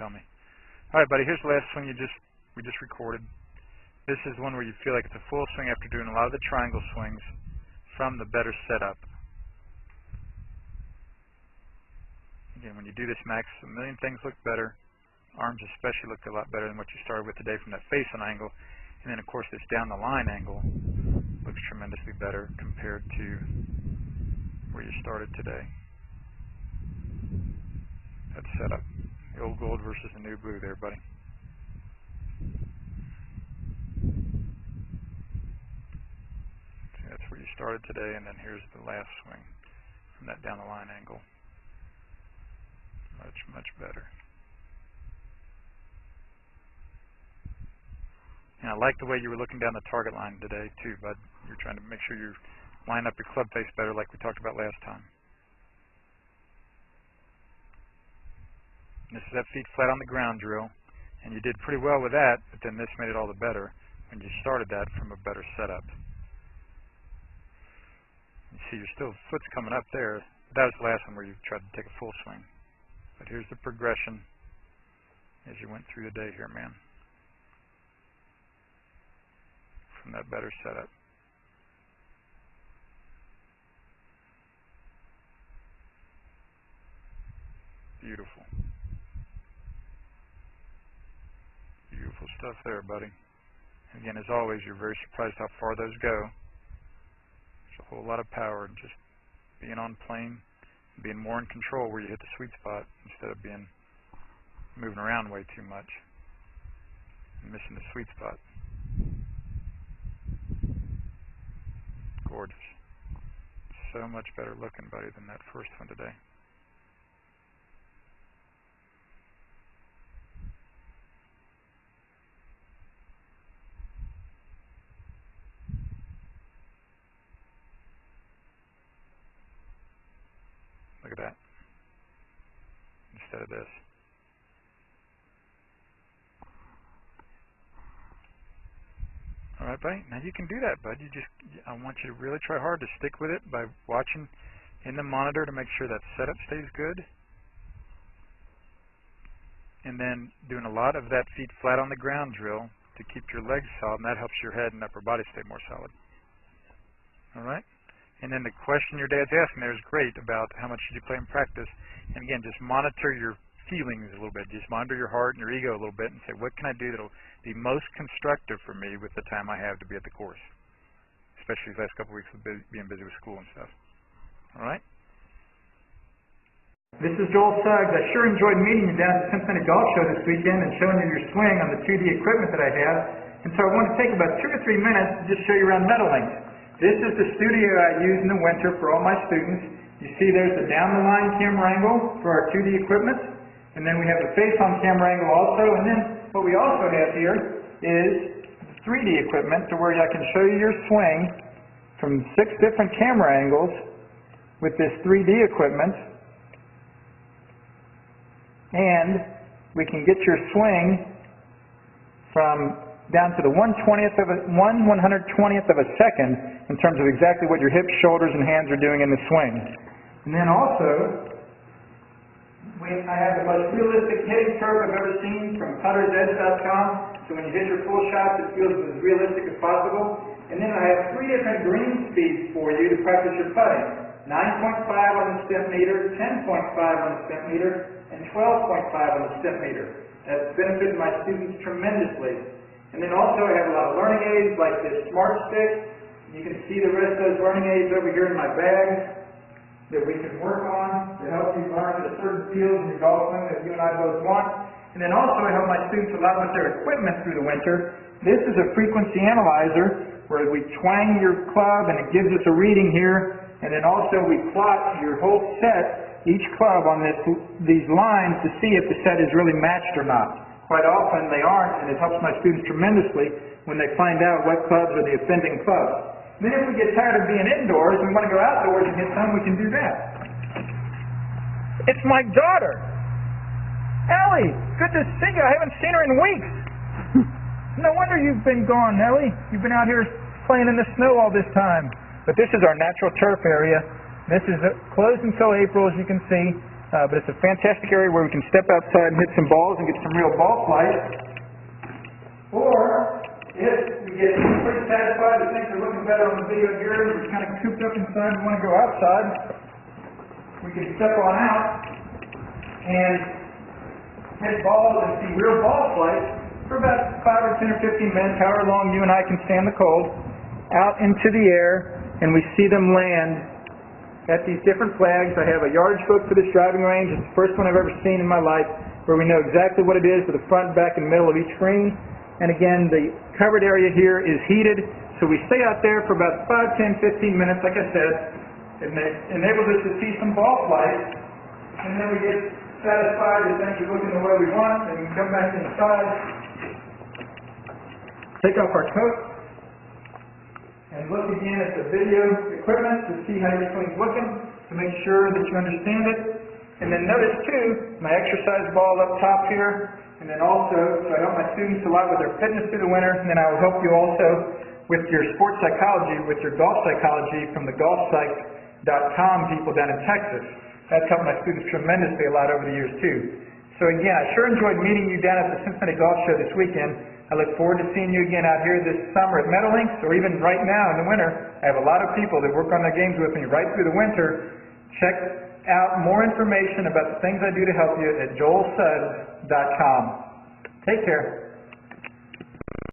tell me. All right, buddy, here's the last swing we just recorded. This is one where you feel like it's a full swing after doing a lot of the triangle swings from the better setup. Again, when you do this, Max, a million things look better. Arms especially look a lot better than what you started with today from that face-on angle. And then, of course, this down-the-line angle looks tremendously better compared to where you started today. That setup. The old gold versus the new blue there, buddy. That's where you started today, and then here's the last swing from that down the line angle. Much, much better. And I like the way you were looking down the target line today, too, bud. You're trying to make sure you line up your club face better like we talked about last time. And this is that feet flat on the ground drill, and you did pretty well with that, but then this made it all the better when you started that from a better setup. You see, foot's coming up there. That was the last one where you tried to take a full swing. But here's the progression as you went through the day here, man. From that better setup. Beautiful. Beautiful stuff there, buddy. Again, as always, you're very surprised how far those go. A whole lot of power and just being on plane, being more in control where you hit the sweet spot instead of being moving around way too much and missing the sweet spot. Gorgeous. So much better looking, buddy, than that first one today. Look at that. Instead of this. Alright, buddy. Now you can do that, bud. I want you to really try hard to stick with it by watching in the monitor to make sure that setup stays good. And then doing a lot of that feet flat on the ground drill to keep your legs solid, and that helps your head and upper body stay more solid. Alright? And then the question your dad's asking there is great about how much did you play in practice. And again, just monitor your feelings a little bit. Just monitor your heart and your ego a little bit and say, what can I do that will be most constructive for me with the time I have to be at the course? Especially these last couple of weeks with being busy with school and stuff. All right? This is Joel Suggs. I sure enjoyed meeting you down at the Cincinnati Golf Show this weekend and showing you your swing on the 2D equipment that I have. And so I want to take about 2 or 3 minutes to just show you around Meadowlinks. This is the studio I use in the winter for all my students. You see there's the down-the-line camera angle for our 2D equipment. And then we have the face-on camera angle also. And then what we also have here is 3D equipment to where I can show you your swing from 6 different camera angles with this 3D equipment. And we can get your swing from down to the 1/120th of a second in terms of exactly what your hips, shoulders, and hands are doing in the swing. And then also, I have the most realistic hitting curve I've ever seen from puttersedge.com. So when you hit your full shots, it feels as realistic as possible. And then I have 3 different green speeds for you to practice your putting. 9.5 on the step meter, 10.5 on the step meter, and 12.5 on the step meter. That's benefited my students tremendously. And then also I have a lot of learning aids like this Smart Stick. You can see the rest of those learning aids over here in my bag that we can work on to help you learn the certain fields in your golf swing that you and I both want. And then also I help my students a lot with their equipment through the winter. This is a frequency analyzer where we twang your club and it gives us a reading here. And then also we plot your whole set, each club on these lines to see if the set is really matched or not. Quite often they aren't, and it helps my students tremendously when they find out what clubs are the offending clubs. And then if we get tired of being indoors and we want to go outdoors and hit some, we can do that. It's my daughter. Ellie, good to see you. I haven't seen her in weeks. No wonder you've been gone, Ellie. You've been out here playing in the snow all this time. But this is our natural turf area. This is closed until April, as you can see. But it's a fantastic area where we can step outside and hit some balls and get some real ball flight. Or, if we get pretty satisfied and think we're looking better on the video here, and we're kind of cooped up inside and want to go outside, we can step on out and hit balls and see real ball flight for about 5 or 10 or 15 minutes, however long you and I can stand the cold, out into the air, and we see them land at these different flags. I have a yardage book for this driving range. It's the first one I've ever seen in my life, where we know exactly what it is for the front, back, and middle of each green. And again, the covered area here is heated, so we stay out there for about 5, 10, 15 minutes, like I said. It enables us to see some ball flight, and then we get satisfied that things are looking the way we want, and we can come back inside, take off our coat, and look again at the video equipment to see how everything's looking, to make sure that you understand it. And then notice too, my exercise ball up top here, and then also, so I help my students a lot with their fitness through the winter, and then I will help you also with your sports psychology, with your golf psychology from the golfpsych.com people down in Texas. That's helped my students tremendously a lot over the years too. So again, I sure enjoyed meeting you down at the Cincinnati Golf Show this weekend. I look forward to seeing you again out here this summer at Meadowlinks, or even right now in the winter. I have a lot of people that work on their games with me right through the winter. Check out more information about the things I do to help you at joelsuggs.com. Take care.